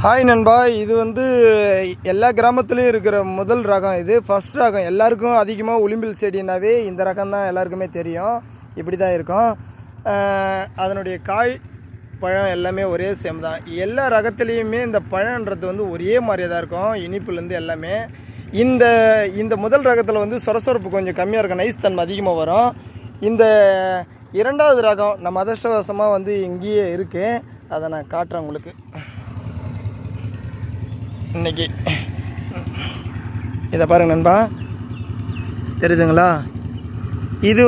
Hi நண்பா, இது எல்லா கிராமத்துலேயும் இருக்கிற முதல் ரகம். இது ஃபஸ்ட் ரகம். எல்லாருக்கும் அதிகமாக உளிம்பில் செடினாவே இந்த ரகம் தான் எல்லாருக்குமே தெரியும். இப்படி தான் இருக்கும். அதனுடைய காய் பழம் எல்லாமே ஒரே சேம் தான். எல்லா ரகத்துலேயுமே இந்த பழன்றது ஒரே மாதிரியே தான் இருக்கும், இனிப்புலேருந்து எல்லாமே. இந்த முதல் ரகத்தில் சொரசொரப்பு கொஞ்சம் கம்மியாக இருக்கும், நைஸ் தன்மை அதிகமாக வரும். இந்த இரண்டாவது ரகம் நம்ம அதிர்ஷ்டவசமாக இங்கேயே இருக்குது. அதை நான் காட்டுறேன் உங்களுக்கு. இன்றைக்கி இதை பாருங்கள் நண்பா, தெரியுதுங்களா? இது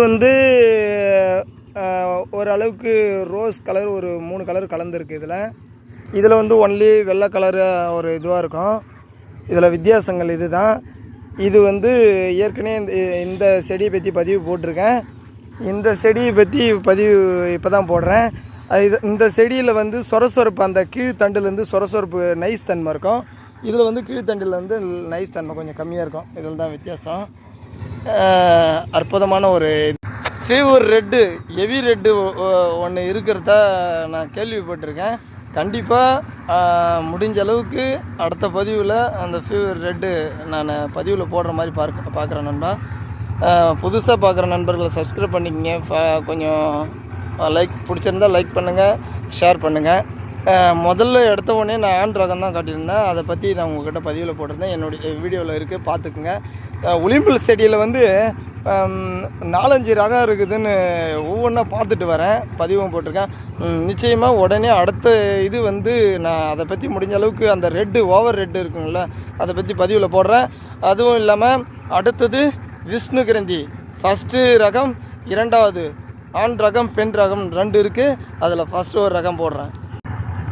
ஓரளவுக்கு ரோஸ் கலர் ஒரு 3 கலர் கலந்துருக்கு. இதில் ஒன்லி வெள்ளை கலரு ஒரு இதுவாக இருக்கும். இதில் வித்தியாசங்கள் இது தான். இது ஏற்கனவே இந்த செடியை பற்றி பதிவு போட்டிருக்கேன். இந்த செடியை பற்றி பதிவு இப்போ தான் போடுறேன். இந்த செடியில் சொரசொரப்பு, அந்த கீழ்த்தண்டுலேருந்து சொரசொரப்பு நைஸ் தன்மை இருக்கும். இதில் கீழ்த்தண்டில் நைஸ் தன்மை கொஞ்சம் கம்மியாக இருக்கும். இதில் தான் வித்தியாசம். அற்புதமான ஒரு ஃபீவர் ரெட்டு, ஹெவி ரெட்டு ஒன்று இருக்கிறதா நான் கேள்விப்பட்டிருக்கேன். கண்டிப்பாக முடிஞ்ச அளவுக்கு அடுத்த பதிவில் அந்த ஃபீவர் ரெட்டு நான் பதிவில் போடுற மாதிரி பார்க்குறேன் நண்பா. புதுசாக பார்க்குற நண்பர்களை சப்ஸ்கிரைப் பண்ணிக்கங்க. கொஞ்சம் லைக் பிடிச்சிருந்தால் லைக் பண்ணுங்கள், ஷேர் பண்ணுங்கள். முதல்ல எடுத்த உடனே நான் ஆண் ரகம் தான் காட்டியிருந்தேன். அதை பற்றி நான் உங்கள்கிட்ட பதிவில் போட்டிருந்தேன். என்னுடைய வீடியோவில் இருக்குது, பார்த்துக்குங்க. உளிம்பில் செடியில் 4-5 ரகம் இருக்குதுன்னு ஒவ்வொன்றா பார்த்துட்டு வரேன், பதிவும் போட்டிருக்கேன். நிச்சயமாக உடனே அடுத்த இது நான் அதை பற்றி முடிஞ்ச அளவுக்கு அந்த ரெட்டு, ஓவர் ரெட்டு இருக்குங்கள, அதை பற்றி பதிவில் போடுறேன். அதுவும் இல்லாமல் அடுத்தது விஷ்ணு கிரந்தி, ஃபஸ்ட்டு ரகம், இரண்டாவது ஆண் ரகம், பெண் ரகம் 2 இருக்குது. அதில் ஃபஸ்ட்டு ஒரு ரகம் போடுறேன்.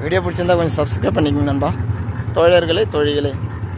வீடியோ பிடிச்சிருந்தா கொஞ்சம் சப்ஸ்கிரைப் பண்ணிக்கோங்க நண்பா. தோழர்களே, தோழிகளே.